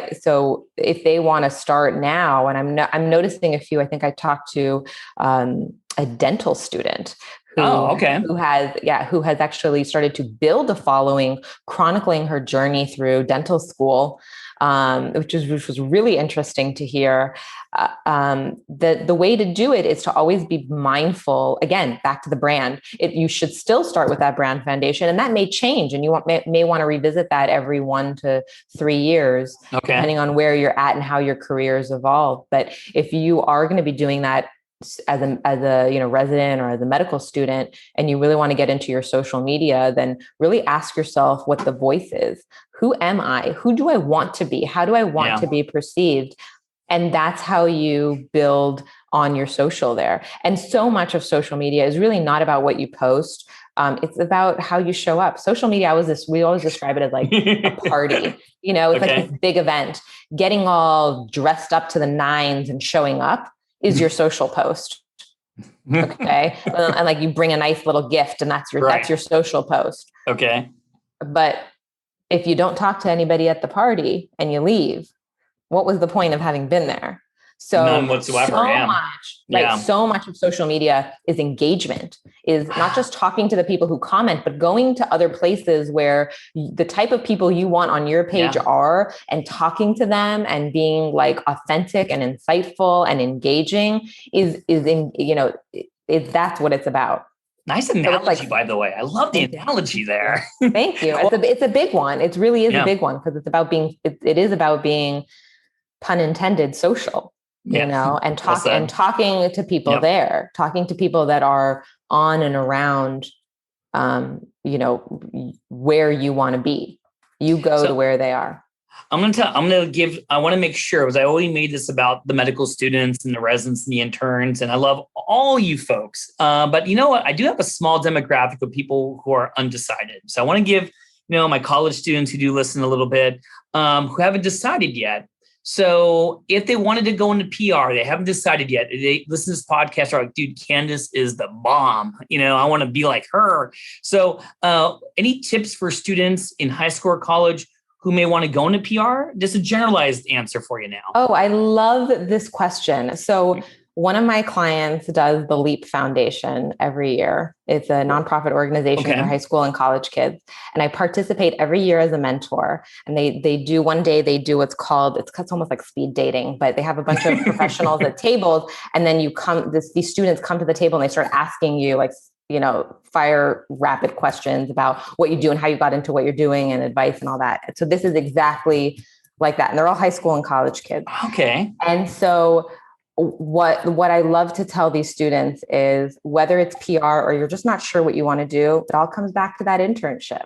if they want to start now, and I'm noticing a few, I think I talked to a dental student who has actually started to build a following, chronicling her journey through dental school, which was really interesting to hear. The way to do it is to always be mindful. Again, back to the brand. You should still start with that brand foundation, and that may change, and you may want to revisit that every 1 to 3 years, depending on where you're at and how your careers evolve. But if you are going to be doing that as a resident or as a medical student, and you really want to get into your social media, then really ask yourself what the voice is. Who am I? Who do I want to be? How do I want to be perceived? And that's how you build on your social there. And so much of social media is really not about what you post. It's about how you show up. Social media, we always describe it as like a party. It's like this big event. Getting all dressed up to the nines and showing up is your social post. Okay. And like you bring a nice little gift, and that's your social post. Okay. But if you don't talk to anybody at the party and you leave, what was the point of having been there? So none whatsoever. So much of social media is engagement, is not just talking to the people who comment, but going to other places where the type of people you want on your page are, and talking to them and being like authentic and insightful and engaging is that's what it's about. Nice analogy, by the way. I love the analogy there. Thank you. It's a big one. It really is a big one because it's about being, it is about being, pun intended, social, you know, and talking to people there, talking to people that are on and around, you know, where you want to be. You go to where they are. I want to make sure, because I already made this about the medical students and the residents and the interns, and I love all you folks. But you know what? I do have a small demographic of people who are undecided. So I want to give, you know, my college students who do listen a little bit, who haven't decided yet. So if they wanted to go into PR, they haven't decided yet. They listen to this podcast, are like, dude, Candis is the bomb. You know, I want to be like her. So any tips for students in high school or college who may want to go into PR? Just a generalized answer for you now. Oh, I love this question. So one of my clients does the LEAP Foundation every year. It's a nonprofit organization for high school and college kids. And I participate every year as a mentor. And they do what's called, it's almost like speed dating, but they have a bunch of professionals at tables. And then these students come to the table and they start asking you, like, you know, fire rapid questions about what you do and how you got into what you're doing and advice and all that. So this is exactly like that. And they're all high school and college kids. Okay. And so what I love to tell these students is, whether it's PR or you're just not sure what you want to do, it all comes back to that internship.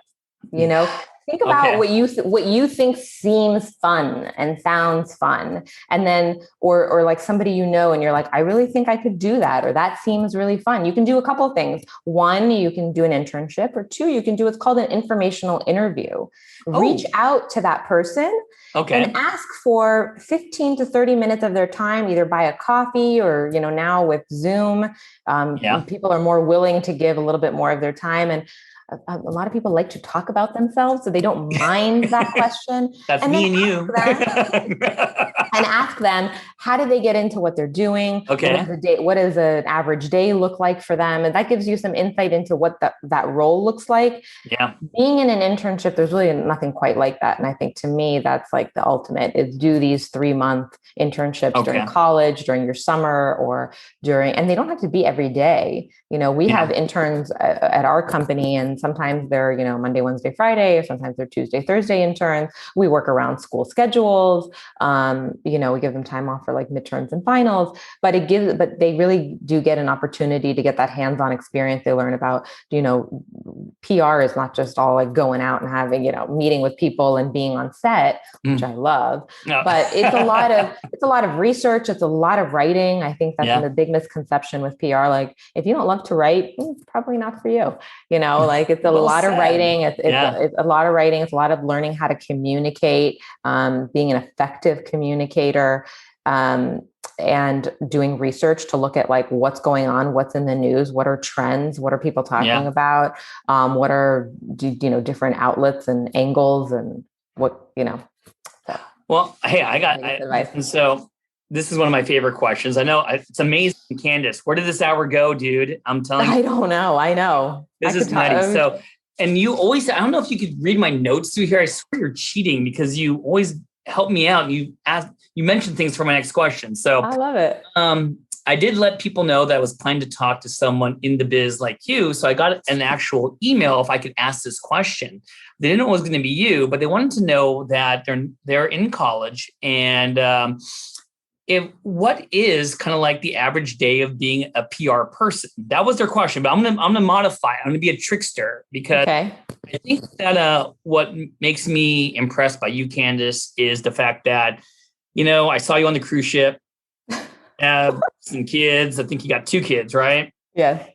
You know, think about what you think seems fun and sounds fun. And then, or like somebody, you know, and you're like, I really think I could do that, or that seems really fun. You can do a couple of things. One, you can do an internship, or two, you can do what's called an informational interview. Reach out to that person and ask for 15 to 30 minutes of their time, either buy a coffee or, you know, now with Zoom, people are more willing to give a little bit more of their time. And a lot of people like to talk about themselves, so they don't mind that question. That's and me and you. And ask them, how do they get into what they're doing? What does an average day look like for them? And that gives you some insight into what that role looks like. Yeah. Being in an internship, there's really nothing quite like that. And I think, to me, that's like the ultimate, is do these 3-month internships during college, during your summer, or and they don't have to be every day. You know, we have interns at our company, and sometimes they're, you know, Monday, Wednesday, Friday, or sometimes they're Tuesday, Thursday interns. We work around school schedules. You know, we give them time off for like midterms and finals, but they really do get an opportunity to get that hands-on experience. They learn about, you know, PR is not just all like going out and having, you know, meeting with people and being on set, which I love, but it's a lot of research. It's a lot of writing. I think that's the big misconception with PR. Like, if you don't love to write, it's probably not for you. You know, like, it's a lot of writing. It's a lot of writing. It's a lot of learning how to communicate, being an effective communicator, and doing research to look at like what's going on, what's in the news, what are trends, what are people talking about, what are, you know, different outlets and angles, and what, you know. So, well, hey, and so this is one of my favorite questions. I know it's amazing, Candis. Where did this hour go, dude? I'm telling you. I don't know. I know. This is nutty. So, and you always, I don't know if you could read my notes through here. I swear you're cheating, because you always help me out. You mentioned things for my next question. So I love it. I did let people know that I was planning to talk to someone in the biz like you. So I got an actual email if I could ask this question. They didn't know it was going to be you, but they wanted to know that they're in college, and what is kind of like the average day of being a PR person? That was their question, but I'm gonna modify it. I'm gonna be a trickster, because I think that what makes me impressed by you, Candis, is the fact that, you know, I saw you on the cruise ship, have some kids. I think you got 2 kids, right? Yes.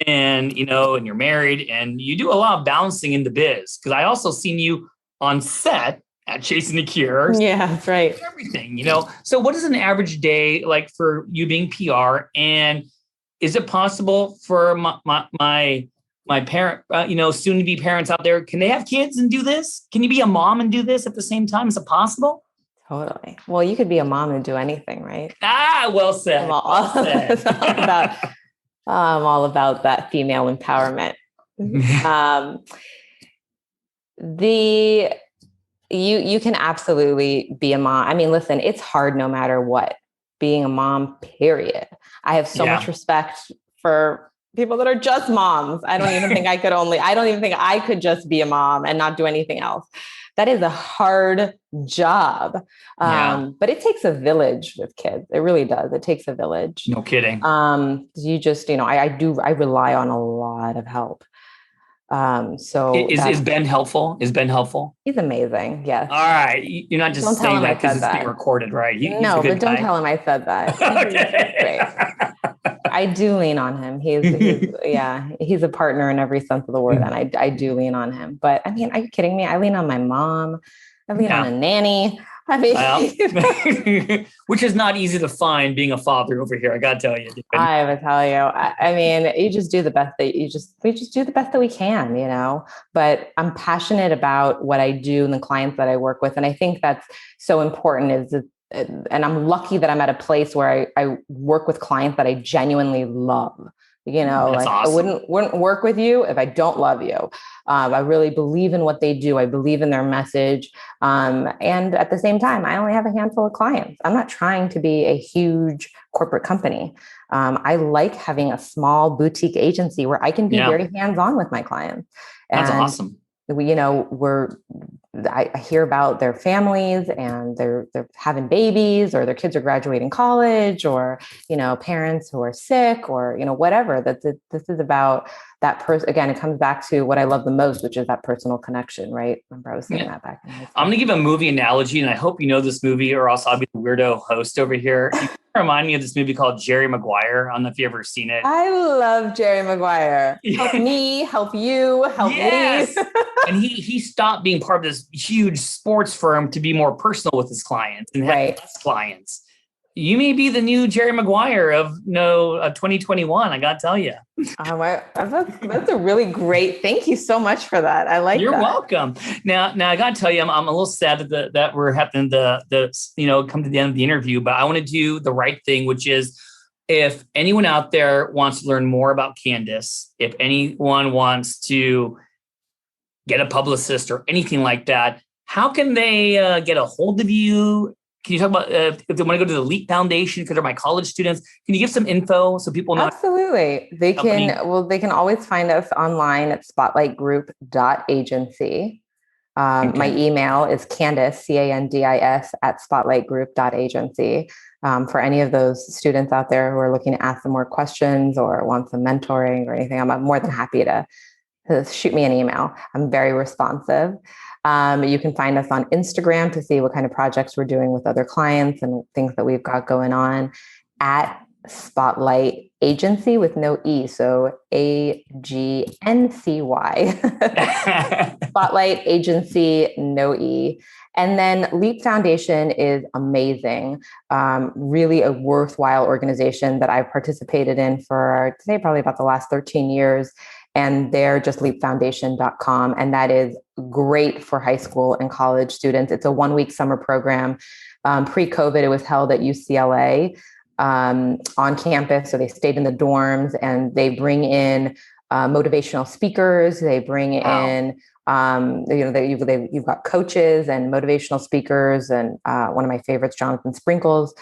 And, you know, and you're married, and you do a lot of balancing in the biz. Because I also seen you on set at Chasing the Cure. Yeah, that's right. Everything, you know. So what is an average day like for you being PR? And is it possible for my parent, you know, soon to be parents out there, can they have kids and do this? Can you be a mom and do this at the same time? Is it possible? Totally. Well, you could be a mom and do anything, right? Well said. I'm all about that female empowerment. You can absolutely be a mom. I mean, listen, it's hard no matter what, being a mom, period. I have so much respect for people that are just moms. I don't even think I could just be a mom and not do anything else. That is a hard job. But it takes a village with kids. It really does. It takes a village. No kidding. You just, I rely on a lot of help. So is Ben helpful? Is Ben helpful? He's amazing. Yes. All right. You're not just saying that because it's being recorded, right? No, but don't tell him I said that. Okay. I do lean on him. He's a partner in every sense of the word. And I do lean on him. But I mean, are you kidding me? I lean on my mom. I lean on a nanny. I mean, which is not easy to find being a father over here. I got to tell you. I would tell you. I mean, you just do the best we just do the best that we can, but I'm passionate about what I do and the clients that I work with. And I think that's so important and I'm lucky that I'm at a place where I work with clients that I genuinely love. That's awesome. I wouldn't work with you if I don't love you. I really believe in what they do. I believe in their message. And at the same time, I only have a handful of clients. I'm not trying to be a huge corporate company. I like having a small boutique agency where I can be very hands-on with my clients. That's awesome. I hear about their families and they're having babies or their kids are graduating college or, parents who are sick or, whatever. This is about that person. Again, it comes back to what I love the most, which is that personal connection, right? Remember I was saying that back in high school. I'm going to give a movie analogy and I hope you know this movie or else I'll be the weirdo host over here. You remind me of this movie called Jerry Maguire. I don't know if you've ever seen it. I love Jerry Maguire. Help me, help you, help me. And he stopped being part of this huge sports firm to be more personal with his clients and have less clients. You may be the new Jerry Maguire of 2021. I got to tell you. That's a really great. Thank you so much for that. I like. You're welcome. Now I got to tell you, I'm a little sad that we're having to come to the end of the interview, but I want to do the right thing, which is if anyone out there wants to learn more about Candis, if anyone wants to get a publicist or anything like that, how can they get a hold of you? Can you talk about if they want to go to the Leap Foundation because they're my college students? Can you give some info so people know? Absolutely. They can always find us online at spotlightgroup.agency. My email is Candis, Candis @spotlightgroup.agency. For any of those students out there who are looking to ask some more questions or want some mentoring or anything, I'm more than happy to shoot me an email. I'm very responsive. You can find us on Instagram to see what kind of projects we're doing with other clients and things that we've got going on at Spotlight Agency with no E. So AGNCY. Spotlight Agency, no E. And then Leap Foundation is amazing. Really a worthwhile organization that I've participated in for, I'd say, probably about the last 13 years. And they're just leapfoundation.com. And that is great for high school and college students. It's a 1-week summer program. Pre-COVID, it was held at UCLA on campus. So they stayed in the dorms and they bring in motivational speakers. They bring in, you've got coaches and motivational speakers. And one of my favorites, Jonathan Sprinkles,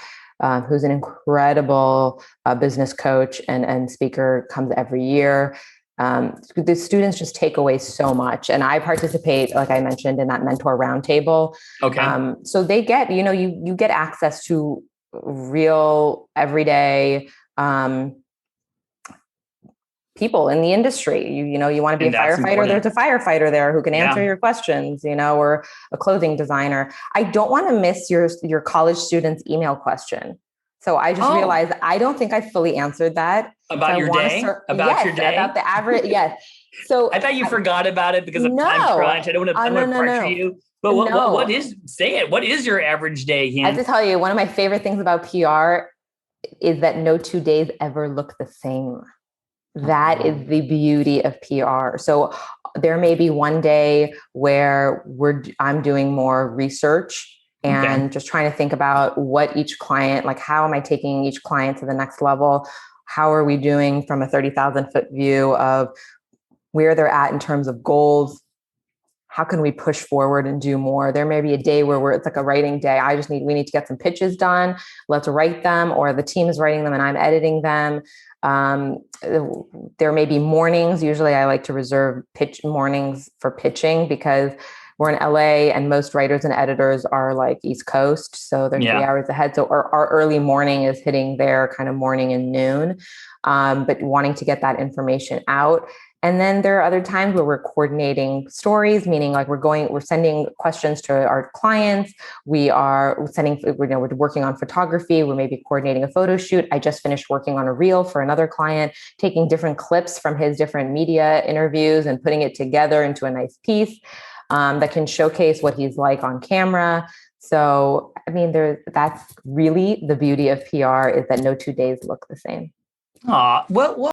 who's an incredible business coach and speaker, comes every year. The students just take away so much. And I participate, like I mentioned, in that mentor roundtable. Okay. So they get, you get access to real everyday people in the industry. You want to be a firefighter, important. There's a firefighter there who can answer your questions, or a clothing designer. I don't want to miss your college student's email question. So I just realized I don't think I fully answered that. About your day? About your day? About the average, yes. So I thought you forgot about it because of time crunch. I don't want to pressure you. But what is your average day? I have to tell you, one of my favorite things about PR is that no 2 days ever look the same. That is the beauty of PR. So there may be one day where I'm doing more research and just trying to think about what each client, like how am I taking each client to the next level? How are we doing from a 30,000 foot view of where they're at in terms of goals? How can we push forward and do more? There may be a day where it's like a writing day. We need to get some pitches done. Let's write them, or the team is writing them and I'm editing them. There may be mornings. Usually I like to reserve pitch mornings for pitching because we're in LA and most writers and editors are like East Coast. So they're 3 hours ahead. So our early morning is hitting their kind of morning and noon, but wanting to get that information out. And then there are other times where we're coordinating stories, meaning like we're sending questions to our clients. We're working on photography. We're maybe coordinating a photo shoot. I just finished working on a reel for another client, taking different clips from his different media interviews and putting it together into a nice piece that can showcase what he's like on camera. So, I mean, that's really the beauty of PR, is that no 2 days look the same. Well,